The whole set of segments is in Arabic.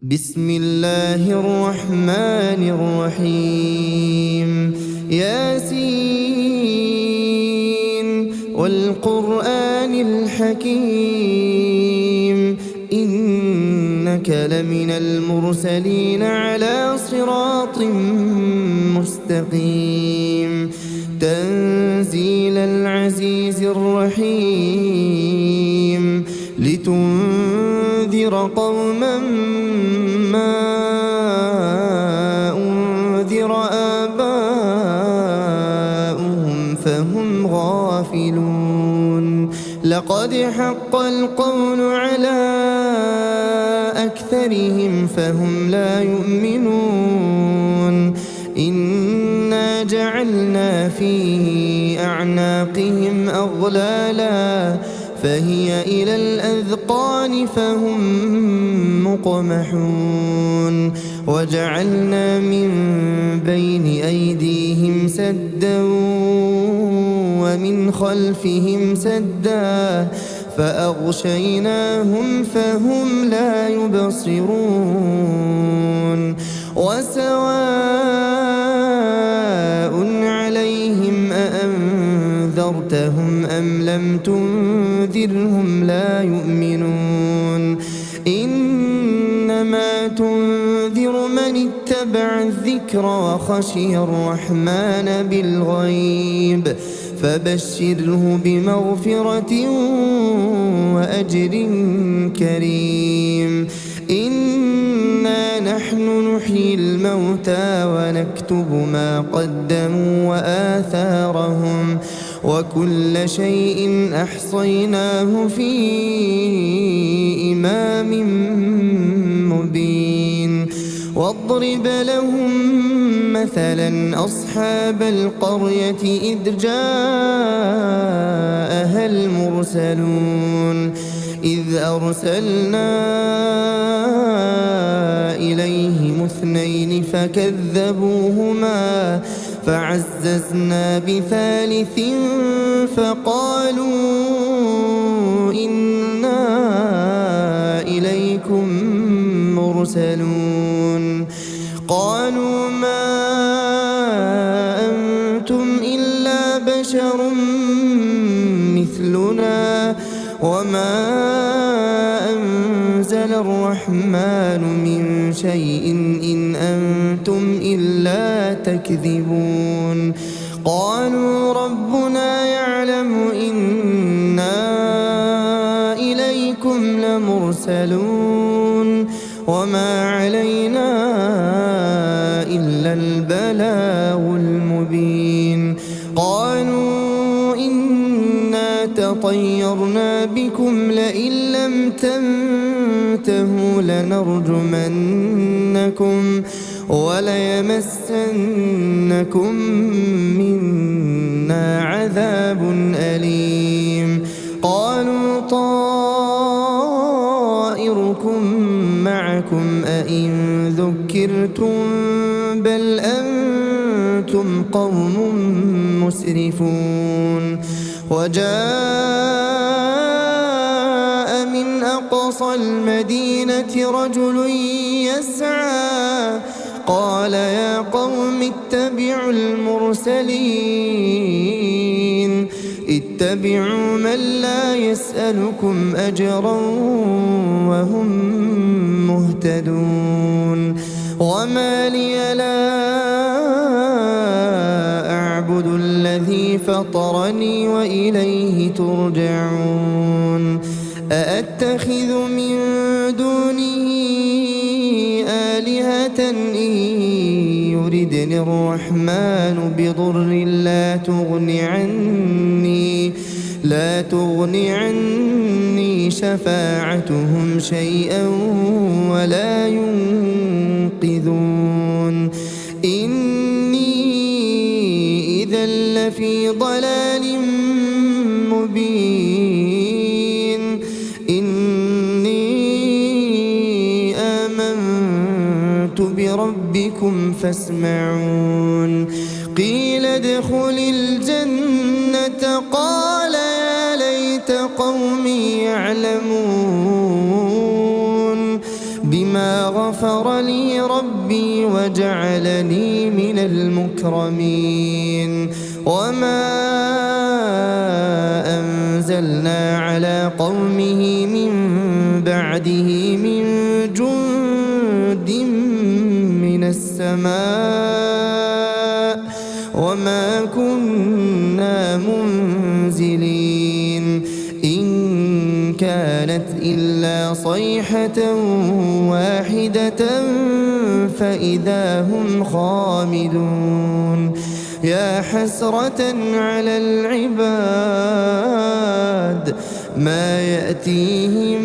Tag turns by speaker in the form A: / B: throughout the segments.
A: بسم الله الرحمن الرحيم ياسين والقرآن الحكيم إنك لمن المرسلين على صراط مستقيم تنزيل العزيز الرحيم لتنذر قوما ما أنذر آباؤهم فهم غافلون لقد حق القول على أكثرهم فهم لا يؤمنون إنا جعلنا في أعناقهم أغلالا فهي إلى الأذقان فهم مقمحون وجعلنا من بين أيديهم سدا ومن خلفهم سدا فأغشيناهم فهم لا يبصرون وسواء عليهم أأنذرتهم أم لم تنذرهم لا يؤمنون إنما تنذر من اتبع الذكر وخشي الرحمن بالغيب فبشره بمغفرة وأجر كريم إنا نحن نحيي الموتى ونكتب ما قدموا وآثارهم وكل شيء أحصيناه في إمام مبين واضرب لهم مثلا أصحاب القرية إذ جاءها المرسلون إذ أرسلنا إليهم اثنين فكذبوهما فعززنا بثالث فقالوا إنا إليكم مرسلون قالوا ما أنتم إلا بشر مثلنا وما أنزل الرحمن من شيء إن أنتم إلا تكذبون قالوا ربنا يعلم إنا إليكم لمرسلون وما علينا إلا البلاغ المبين قالوا إنا تطيرنا بكم لئن لم تنتهوا لنرجمنكم وليمسنكم منا عذاب أليم قالوا طائركم معكم أئن ذكرتم بل أنتم قوم مسرفون وجاء من أقصى المدينة رجل يسعى قال يا قوم اتبعوا المرسلين اتبعوا من لا يسألكم أجرا وهم مهتدون وما لي لا أعبد الذي فطرني وإليه ترجعون أأتخذ من دونه آلهة إن يردني الرحمن بضر لا تغني عني شفاعتهم شيئا ولا ينقذون إني إذا لفي ضلال مبين إني آمنت بربكم فاسمعون قيل ادخل الجنة قال يا ليت قومي يعلمون بما فغفر لي ربي وجعلني من المكرمين. وما أنزلنا على قومه من بعده من جند من السماء وما كنا منزلين. إن كانت إلا صيحة واحدة فإذا هم خامدون. يا حسرة على العباد ما يأتيهم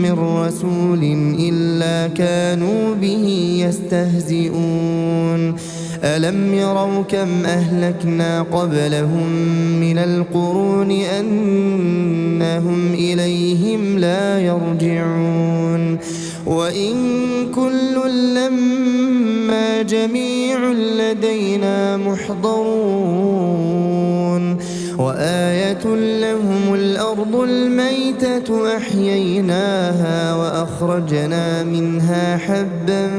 A: من رسول إلا كانوا به يستهزئون. ألم يروا كم أهلكنا قبلهم من القرون أنهم إليهم لا يرجعون. وإن كل لما جميع لدينا محضرون. وآية لهم الأرض الميتة أحييناها وأخرجنا منها حبا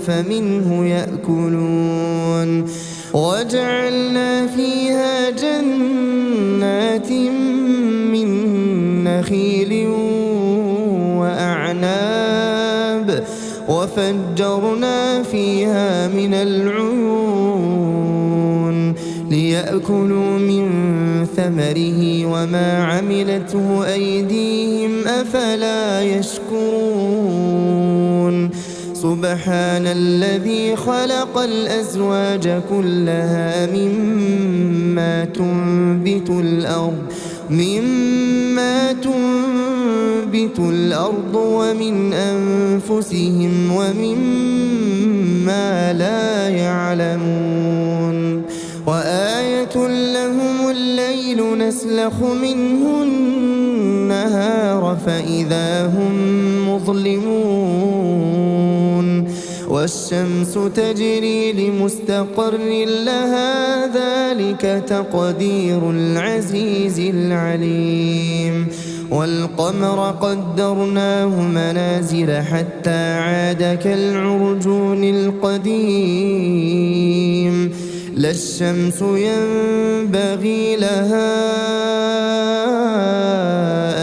A: فمنه يأكلون. وجعلنا فيها جنات من نخيل وأعناب وفجرنا فيها من العيون ليأكلوا من ثمره وما عملته أيديهم أفلا يشكرون. سبحان الذي خلق الأزواج كلها مما تنبت الأرض ومن أنفسهم ومما لا يعلمون. وآية لهم الليل نسلخ منه النهار فإذا هم مظلمون. والشمس تجري لمستقر لها ذلك تقدير العزيز العليم. والقمر قدرناه منازل حتى عاد كالعرجون القديم. لا الشمس ينبغي لها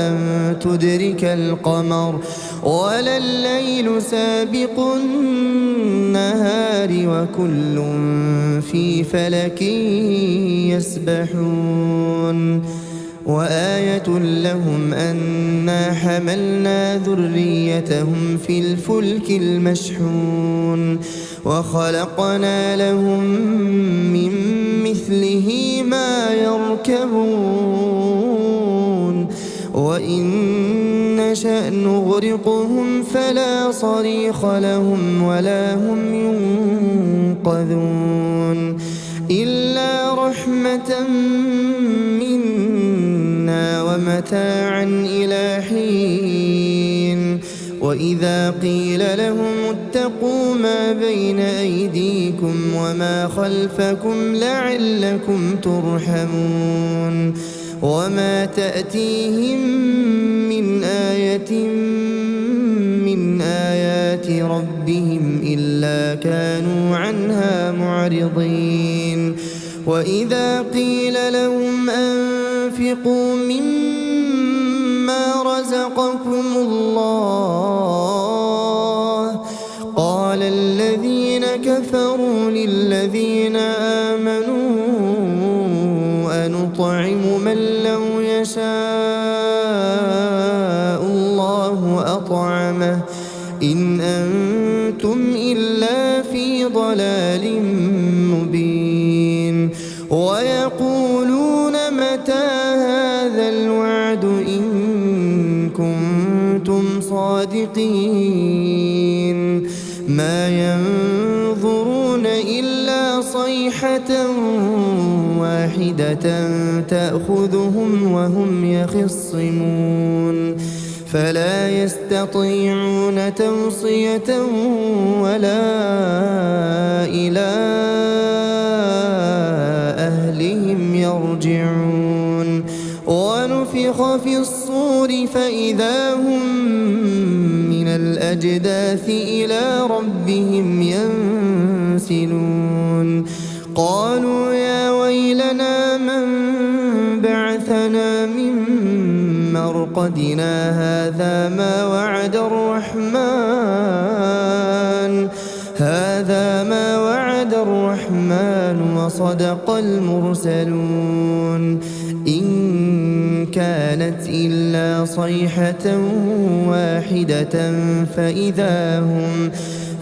A: أن تدرك القمر ولا الليل سابق النهار وكل في فلك يسبحون. وآية لهم أنا حملنا ذريتهم في الفلك المشحون وخلقنا لهم من مثله ما يركبون. وإن نشأ نغرقهم فلا صريخ لهم ولا هم ينقذون. إلا رحمة منا ومتاعا إلى حين. وإذا قيل لهم اتقوا ما بين أيديكم وما خلفكم لعلكم ترحمون. وما تأتيهم من آية من آيات ربهم إلا كانوا عنها معرضين. وإذا قيل لهم أنفقوا مما رزقكم الله قال الذين كفروا للذين آمنوا أنطعم من لو يشاء الله أطعمه إن أنتم إلا في ضلال مبين. ويقولون متى هذا الوعد إن كنتم صادقين. ما ينظرون إلا صيحة واحدة تأخذهم وهم يخصمون فلا يستطيعون توصية ولا إلى أهلهم يرجعون. ونفخ في الصور فإذا هم من الأجداث الأجداث إلى ربهم ينسلون قالوا يا ويلنا من بعثنا من مرقدنا هذا ما وعد الرحمن وصدق المرسلون إن كانت إلا صيحة واحدة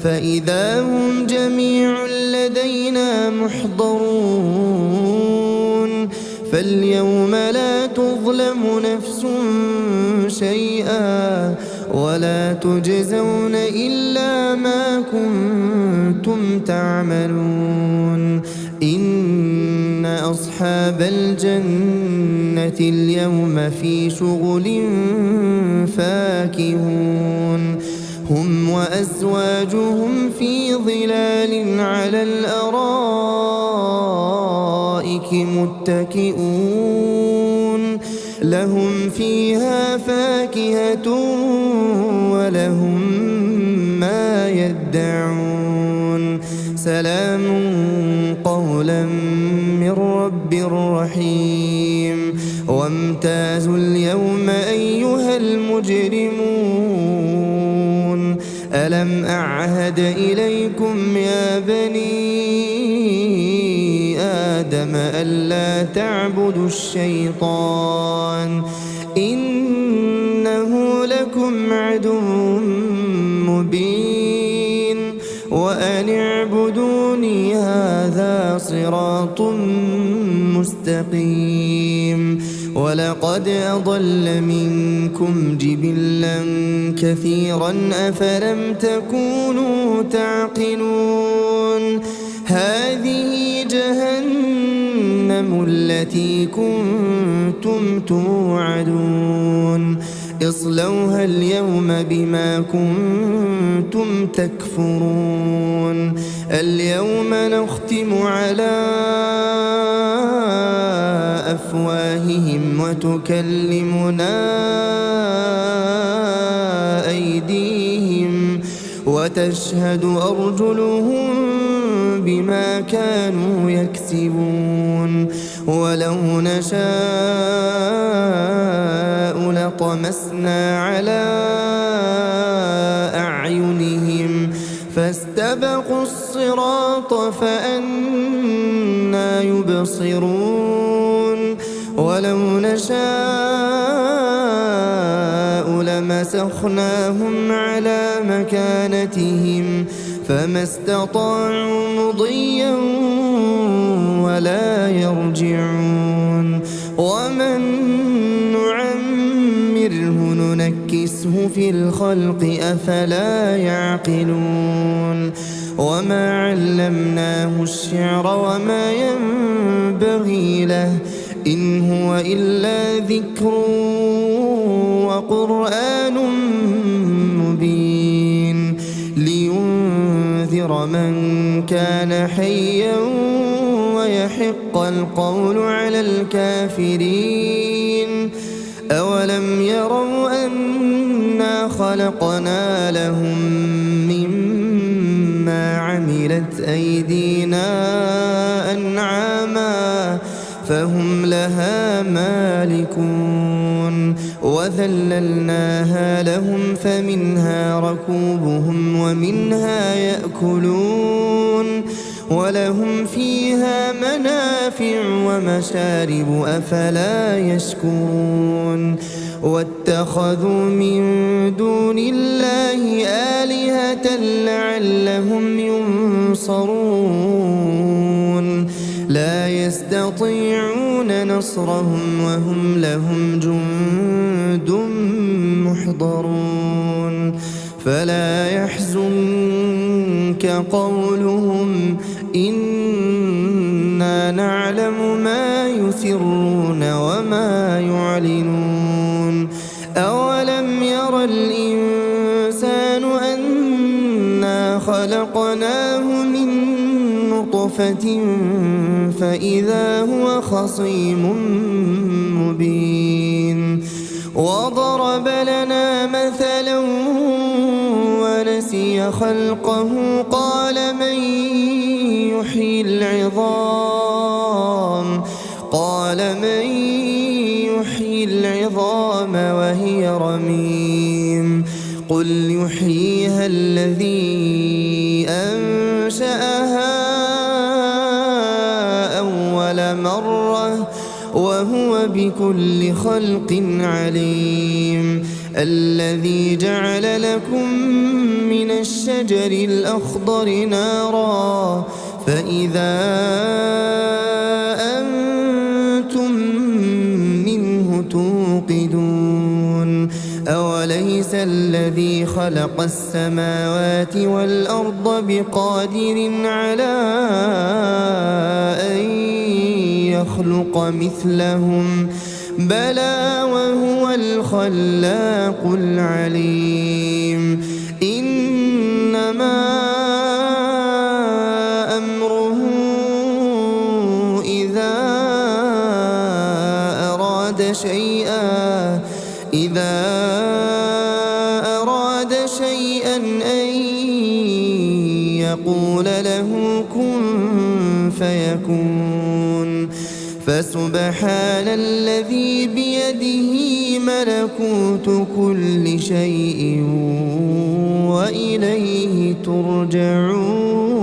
A: فإذا هم جميع لدينا محضرون فاليوم لا تظلم نفس شيئا ولا تجزون إلا ما كنتم تعملون إن أصحاب الجنة اليوم في شغل فاكهون هم وأزواجهم في ظلال على الأرائك متكئون لهم فيها فاكهة ولهم ما يدعون سلام قولا من رب رحيم وامتازوا اليوم أيها المجرمون ألم أعهد إليكم يا بني آدم ألا تعبدوا الشيطان إنه لكم عدو مبين وأن اعبدوني هذا صراط مستقيم ولقد أضل منكم جبلا كثيرا أفلم تكونوا تعقلون هذه جهنم التي كنتم توعدون اصلوها اليوم بما كنتم تكفرون اليوم نختم على أفواههم وتكلمنا أيديهم وتشهد أرجلهم بما كانوا يكسبون ولو نشاء لطمسنا على أعينهم فاستبقوا الصراط فأنى يبصرون ولو نشاء لمسخناهم على مكانتهم فما استطاعوا مضيا ولا يرجعون ومن نعمره ننكسه في الخلق أفلا يعقلون وما علمناه الشعر وما ينبغي له إن هو إلا ذكر وقرآن مبين لينذر من كان حيا ويحق القول على الكافرين أولم يروا أنا خلقنا لهم مما عملت أيدينا أنعاما فهم لها مالكون وذللناها لهم فمنها ركوبهم ومنها يأكلون ولهم فيها منافع ومشارب أفلا يشكرون واتخذوا من دون الله آلهة لعلهم ينصرون لا يستطيعون نصرهم وهم لهم جند محضرون فلا يحزنك قولهم إنا نعلم ما يسرون وما يعلنون أولم ير الإنسان أنا خلقناه من نطفة فإذا هو خصيم مبين وضرب لنا مثلا ونسي خلقه قال من يحيي العظام وهي رميم قل يحييها الذي أنشأها أول مرة وهو بكل خلق عليم الذي جعل لكم من الشجر الأخضر نارا فإذا أنتم منه توقدون أوليس الذي خلق السماوات والأرض بقادر على أن يخلق مثلهم بلى وهو الخلاق العليم إنما أمره إذا أراد شيئا أن يقول له كن فيكون فسبحان الذي بيده ملكوت كل شيء وإليه ترجعون.